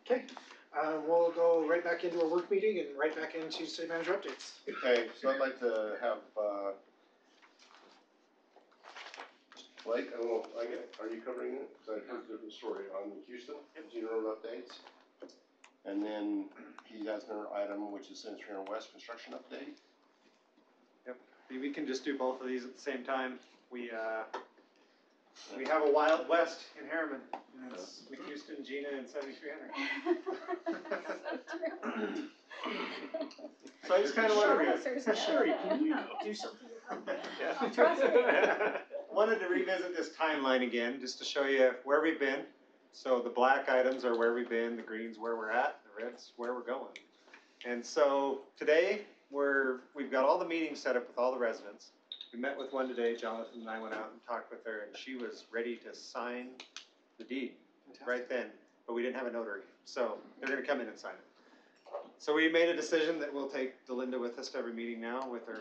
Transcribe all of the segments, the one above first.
Okay, we'll go right back into a work meeting and right back into city manager updates. Okay, so I'd like to have, Blake, I don't know, are you covering it? Because I heard a different story on Houston, general updates. And then he has another item, which is Century West construction update. Yep, we can just do both of these at the same time. We have a Wild West in Harriman. It's McHouston, Gina, and 7300. So I just kind of Sherry, can you do something? Wanted to revisit this timeline again, just to show you where we've been. So the black items are where we've been, the greens where we're at, the reds where we're going. And so today we've got all the meetings set up with all the residents. We met with one today. Jonathan and I went out and talked with her, and she was ready to sign the deed right then, but we didn't have a notary, so they're going to come in and sign it. So we made a decision that we'll take Delinda with us to every meeting now with her,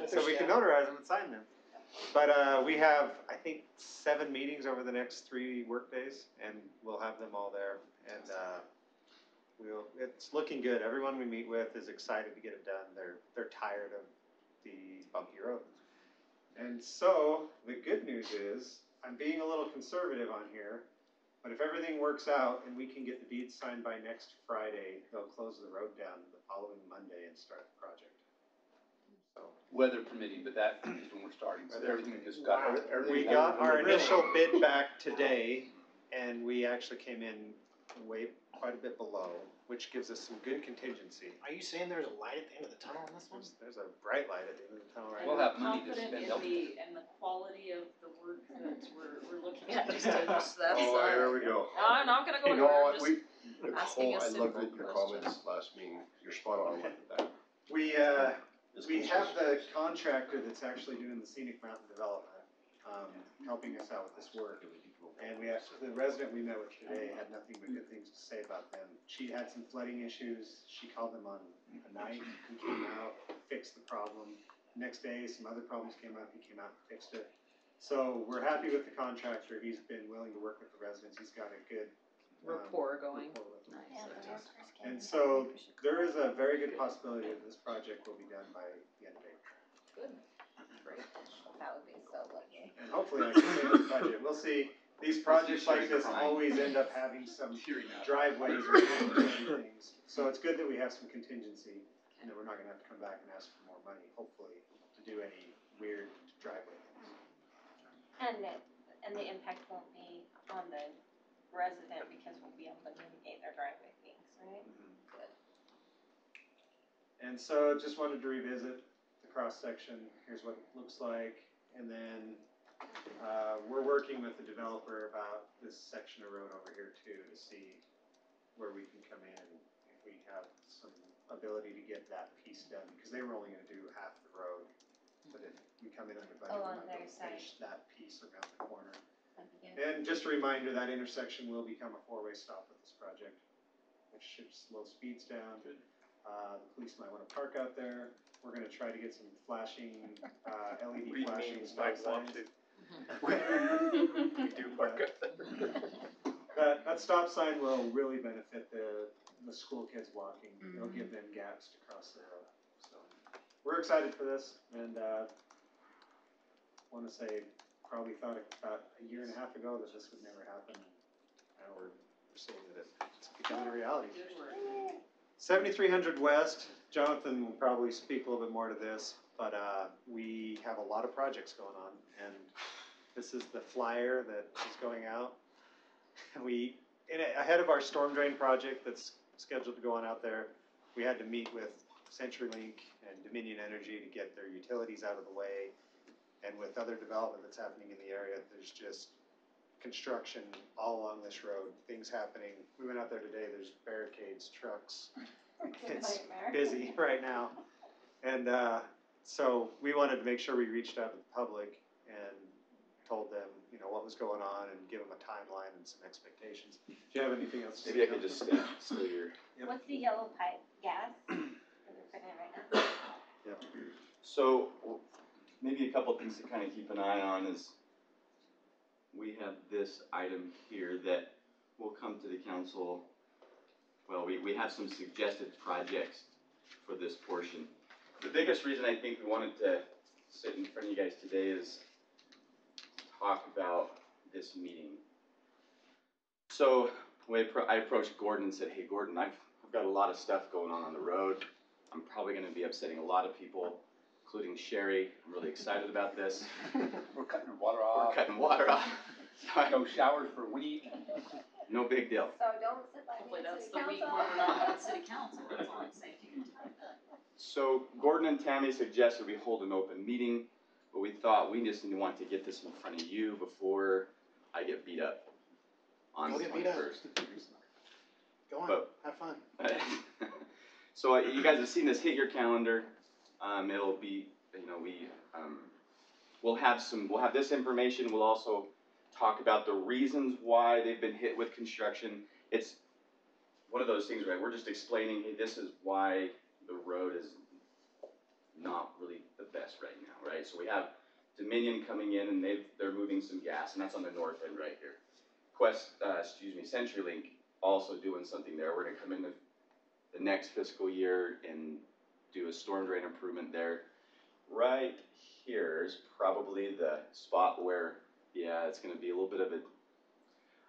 so we can notarize them and sign them. But we have, I think, 7 meetings over the next 3 work days, and we'll have them all there. And it's looking good. Everyone we meet with is excited to get it done. They're tired of the bumpy road. And so the good news is I'm being a little conservative on here, but if everything works out and we can get the deeds signed by next Friday, they'll close the road down the following Monday and start the project. So weather permitting, but that is when we're starting. So everything just got. We got our initial bid back today, and we actually came in quite a bit below, which gives us some good contingency. Are you saying there's a light at the end of the tunnel on this one? There's a bright light at the end of the tunnel right now. We'll have money to spend. In the quality of the work that we're looking at. Just that's. Here we go. I'm not gonna go anywhere. Asking a I simple loved your question. comments last meeting. You're spot on with that. We have the contractor that's actually doing the scenic mountain development, helping us out with this work. And the resident we met with today had nothing but good things to say about them. She had some flooding issues. She called them on a night. He came out, fixed the problem. Next day, some other problems came up. He came out and fixed it. So we're happy with the contractor. He's been willing to work with the residents. He's got a good rapport going. Rapport with them. Nice. And so there is a very good possibility that this project will be done by the end of April. Good. Great. That would be so lucky. And hopefully I can save the budget. We'll see. These projects like this always end up having some driveways or things. So it's good that we have some contingency and that we're not going to have to come back and ask for more money, hopefully, to do any weird driveway things. And the impact won't be on the resident because we'll be able to mitigate their driveway things, right? Mm-hmm. Good. And so just wanted to revisit the cross section. Here's what it looks like. And then we're working with the developer about this section of road over here too to see where we can come in if we have some ability to get that piece done, because they were only going to do half the road, but if we come in under budget, we might be able to finish that piece around the corner. And just a reminder, that intersection will become a 4-way stop with this project, which should slow speeds down. The police might want to park out there. We're going to try to get some flashing LED flashing stop signs. We do park up there. That stop sign will really benefit the school kids walking. It'll give them gaps to cross the road. So we're excited for this, and want to say probably thought about a year and a half ago that this would never happen. Now we're seeing that it's becoming a reality. 7300 West. Jonathan will probably speak a little bit more to this, but we have a lot of projects going on, and this is the flyer that is going out. Ahead of our storm drain project that's scheduled to go on out there, we had to meet with CenturyLink and Dominion Energy to get their utilities out of the way. And with other development that's happening in the area, there's just construction all along this road, things happening. We went out there today, there's barricades, trucks. It's busy right now. And so we wanted to make sure we reached out to the public and told them, what was going on and give them a timeline and some expectations. Do you have anything else to say? Maybe I could just steal your... What's the yellow pipe gas that we're putting in right now? Yep. So maybe a couple things to kind of keep an eye on is we have this item here that we'll come to the council, well, we have some suggested projects for this portion. The biggest reason I think we wanted to sit in front of you guys today is talk about this meeting. So I approached Gordon and said, hey Gordon, I've got a lot of stuff going on the road. I'm probably gonna be upsetting a lot of people, including Sherry. I'm really excited about this. We're cutting water off. We're cutting water off. So No showers for a week. no big deal. So don't sit by Hopefully me at that's city the week council. where we're not at city council, that's all I'm saying. So Gordon and Tammy suggested we hold an open meeting, but we thought we just want to get this in front of you before I get beat up on Go the get beat up. 21st. Go on, But- have fun. So you guys have seen this, hit your calendar. It'll be, we'll have this information. We'll also talk about the reasons why they've been hit with construction. It's one of those things, right? We're just explaining, hey, this is why the road is not really the best right now, right? So we have Dominion coming in and they're moving some gas, and that's on the north end right here. CenturyLink also doing something there. We're gonna come in the next fiscal year and do a storm drain improvement there. Right here is probably the spot where, yeah, it's gonna be a little bit of a,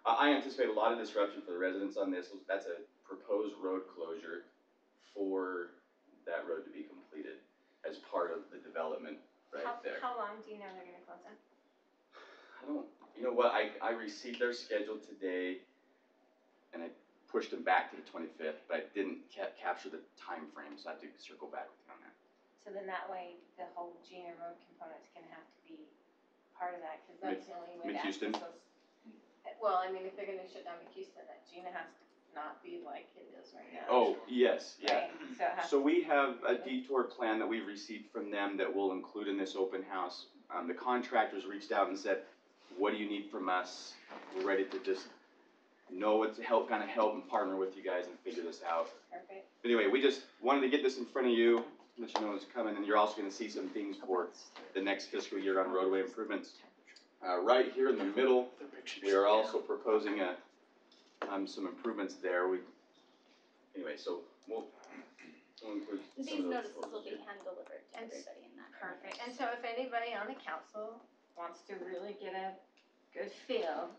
I anticipate a lot of disruption for the residents on this. That's a proposed road closure for that road to be completed as part of the development right there. How long do you know they're gonna close it? I don't, you know what, I received their schedule today and I pushed them back to the 25th, but I didn't capture the time frame, so I have to circle back with you on that. So then that way, the whole Gina Road component's gonna have to be part of that, cause that's the only way to access McHouston? those. Well, I mean, if they're gonna shut down McHouston, that Gina has to not be like it is right now. Oh, yes, yeah. Right, so it has So we have a detour plan that we received from them that we'll include in this open house. The contractors reached out and said, what do you need from us? We're ready to just know what to help, kind of help and partner with you guys and figure this out. perfect. Anyway, we just wanted to get this in front of you, let you know it's coming, and you're also gonna see some things for the next fiscal year on roadway improvements. Right here in the middle, Their pictures. we are also proposing some improvements there. Anyway, so we'll include some These of those notices will photos be here. hand delivered to And everybody in that. Perfect, and so if anybody on the council wants to really get a good feel,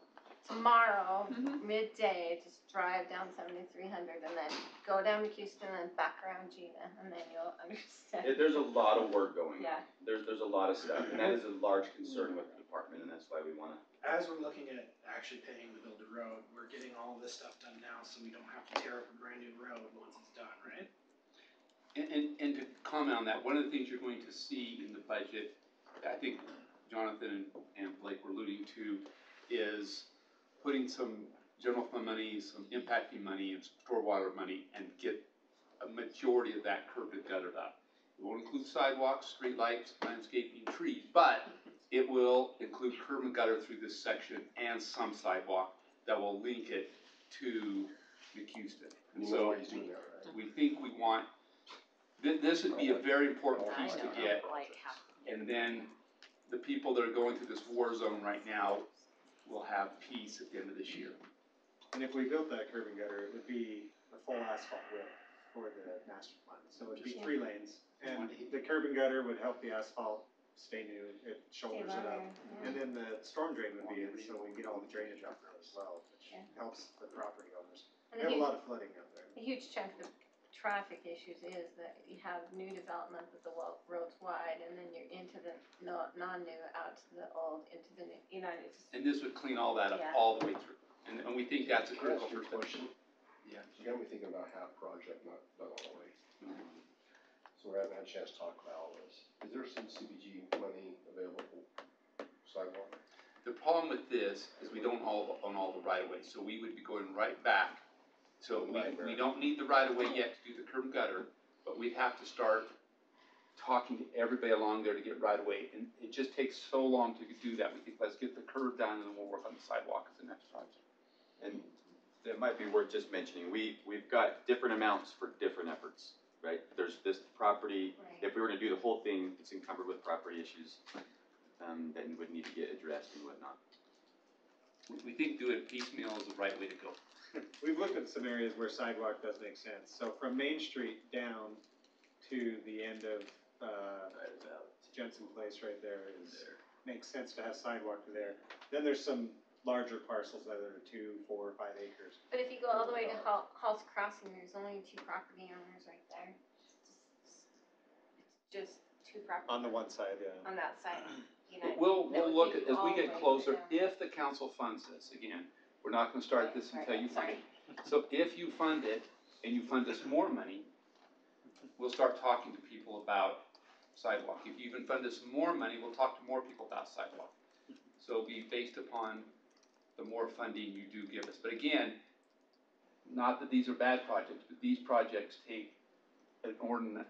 tomorrow, midday, just drive down 7300 and then go down to Houston and back around Gina, and then you'll understand. There's a lot of work going on. Yeah. There's a lot of stuff, and that is a large concern with the department, and that's why we wanna. As we're looking at actually paying to build a road, we're getting all this stuff done now, so we don't have to tear up a brand new road once it's done, right? And to comment on that, one of the things you're going to see in the budget, I think Jonathan and Blake were alluding to, is putting some general fund money, some impacting money, and store water money, and get a majority of that curb and guttered up. It won't include sidewalks, street lights, landscaping, trees, but it will include curb and gutter through this section and some sidewalk that will link it to McHouston. And You know so why he's doing that, right? we think we want, this would be a very important piece to get. And then the people that are going through this war zone right now will have peace at the end of this year. And if we built that curb and gutter, it would be a full asphalt width for the master plan. So it'd be 3 lanes, and the curb and gutter would help the asphalt stay new, it shoulders it up. And then the storm drain would be in, so we can get all the drainage out there as well, which helps the property owners. We And have a lot of flooding out there. a huge chunk of the traffic issues is that you have new development that the road's wide, and then you're into the non-new, out to the old, into the new, you know, it's just. And this would clean all that up Yeah. all the way through. And we think that's a Can I critical ask you a first step. question? Yeah. You got me thinking about half project, not all the way. So we haven't had a chance to talk about all this. Is there some CBG money available for sidewalk? The problem with this is we don't own all the right of way, so we would be going right back. So we don't need the right of way yet to do the curb and gutter, but we'd have to start talking to everybody along there to get right of way, and it just takes so long to do that. We think, let's get the curb done and then we'll work on the sidewalk as the next project. And it might be worth just mentioning, we've got different amounts for different efforts, right? There's this property, if we were to do the whole thing, it's encumbered with property issues, that would need to get addressed and whatnot. we think doing it piecemeal is the right way to go. We've looked at some areas where sidewalk does make sense. So from Main Street down to the end of, Jensen Place right there makes sense to have sidewalk to there. Then there's some larger parcels that are 2, 4, 5 acres. But if you go all the way to Hall's Crossing, there's only 2 property owners right there. It's just 2 property. On the one side, yeah. On that side. But we'll look at, as we get closer, down. if the council funds this, again, we're not gonna start this until you fund Sorry. it. So if you fund it, and you fund us more money, we'll start talking to people about sidewalk. If you even fund us more money, we'll talk to more people about sidewalk. So it'll be based upon the more funding you do give us. But again, not that these are bad projects, but these projects take an inordinate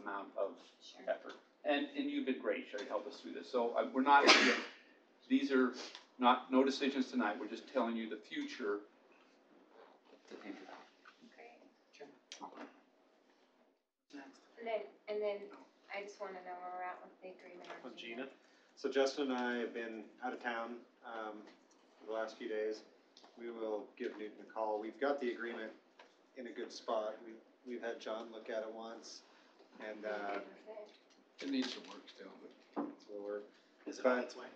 amount of Sure. effort. And you've been great, Sherry, to help us through this. So we're not, these are no decisions tonight, we're just telling you the future to think about. Great. And then I just wanna know where we're at with the agreement on On Gina. So Justin and I have been out of town, for the last few days. We will give Newton a call. We've got the agreement in a good spot. We've had John look at it once, and, It needs some work still, but Is it on its way?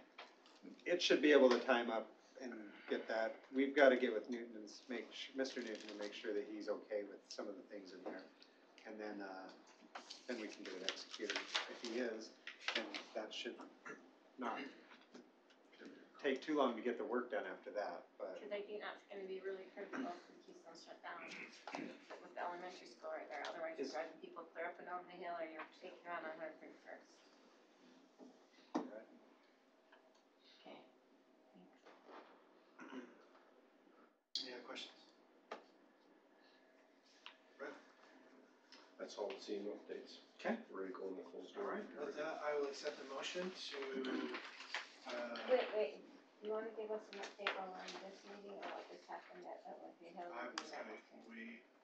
it should be able to time up and get that. We've gotta get with Newton and Mr. Newton to make sure that he's okay with some of the things in there. And then we can get it executed. If he is, then that should not take too long to get the work done after that, but. Cause I think that's gonna be really critical for Keystone shutdown with the elementary school right there, otherwise you're driving people clear up and down the hill or you're taking around on 131st. Okay. Any other questions? That's all, seeing updates. Okay. Ready to go in the closed All door. right, with that, I will accept the motion to, Wait, you wanna give us an update while we're in this meeting or what just happened at Olympic Hill? I was gonna,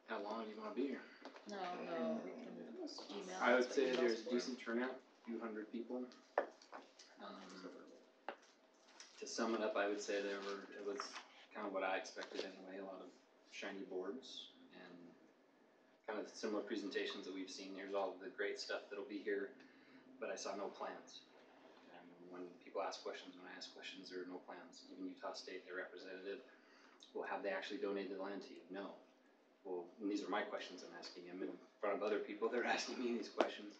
How long do you wanna be here? No, we can email. I would That's what say emails there's for. decent turnout, few hundred people. To sum it up, I would say it was kind of what I expected anyway, a lot of shiny boards and kind of similar presentations that we've seen. Here's all the great stuff that'll be here, but I saw no plans. And when people ask questions, when I ask questions, there are no plans. Even Utah State, their representative, well, have they actually donated the land to you? No. Well, and these are my questions I'm asking them in front of other people. They're asking me these questions.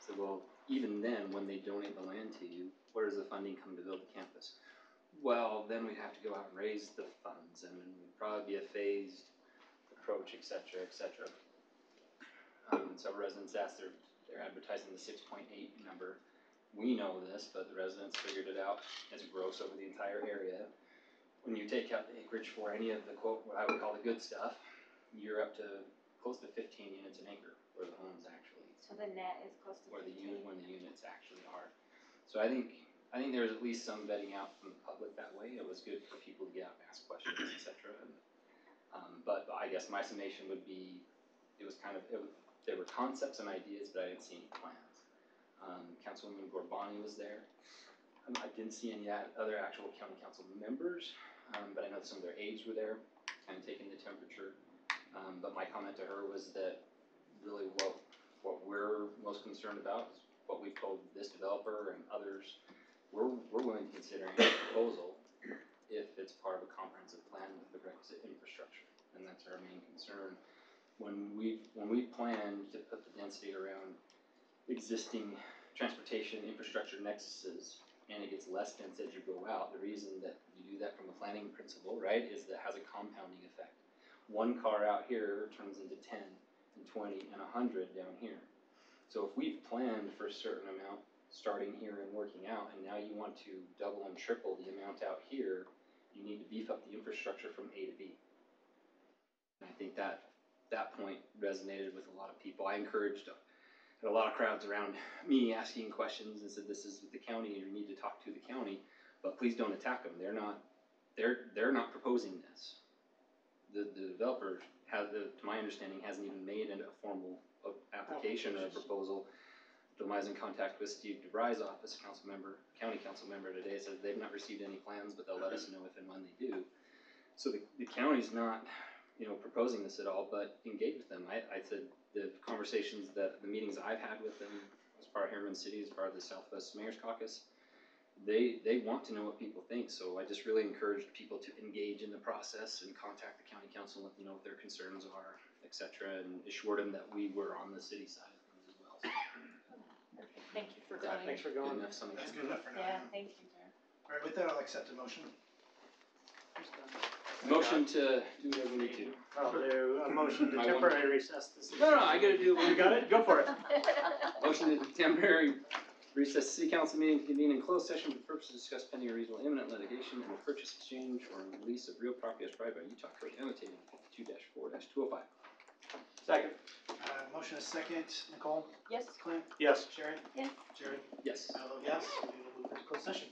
So, well, even then, when they donate the land to you, where does the funding come to build the campus? Well, then we'd have to go out and raise the funds, and it would probably be a phased approach, et cetera, et cetera. Several residents asked, they're advertising the 6.8 number. We know this, but the residents figured it out as gross over the entire area. When you take out the acreage for any of the quote, what I would call the good stuff, you're up to close to 15 units an acre where the homes actually, So the net is close to where the 15. when the units actually are. So I think there's at least some vetting out from the public that way. It was good for people to get out and ask questions, et cetera. But I guess my summation would be, there were concepts and ideas, but I didn't see any plans. Councilwoman Gorbani was there. I didn't see any other actual county council members, but I know some of their aides were there, kind of taking the temperature. But my comment to her was that really what we're most concerned about is what we've told this developer and others. We're willing to consider any proposal if it's part of a comprehensive plan with the requisite infrastructure, and that's our main concern. When we plan to put the density around existing transportation infrastructure nexuses, and it gets less dense as you go out, the reason that you do that from a planning principle, right, is that it has a compounding effect. One car out here turns into 10 and 20 and 100 down here. So if we've planned for a certain amount starting here and working out, and now you want to double and triple the amount out here, you need to beef up the infrastructure from A to B. And I think that point resonated with a lot of people. I encouraged had a lot of crowds around me asking questions and said, this is with the county and you need to talk to the county, but please don't attack them. They're not proposing this. The developer to my understanding, hasn't even made a formal application or a proposal Phil Mize in contact with Steve DeVry's office, county council member today, says they've not received any plans, but they'll let us know if and when they do. So the county's not, proposing this at all, but engage with them. I said the conversations the meetings I've had with them as part of Harriman City, as part of the Southwest Mayor's Caucus, they want to know what people think. So I just really encouraged people to engage in the process and contact the county council, let them know what their concerns are, et cetera, and assured them that we were on the city side of things as well. So, Thank you for going. Thanks for good going. enough summation. That's good enough for now. Yeah, thank you, Jared. Alright, with that, I'll accept a motion. Motion to do whatever we need to. I'll do a motion to I want- temporary recess this. No, I gotta do one. You got it? Go for it. Motion to temporary recess city council meeting to convene in closed session for the purpose of discuss pending or reasonable imminent litigation and the purchase, exchange, or release of real property as provided by Utah Code annotated 52-4-205. Second. Motion is second. Nicole? Yes. Clint? Yes. Sharon? Yes. Jared? Yes. I vote yes. We will move into closed session.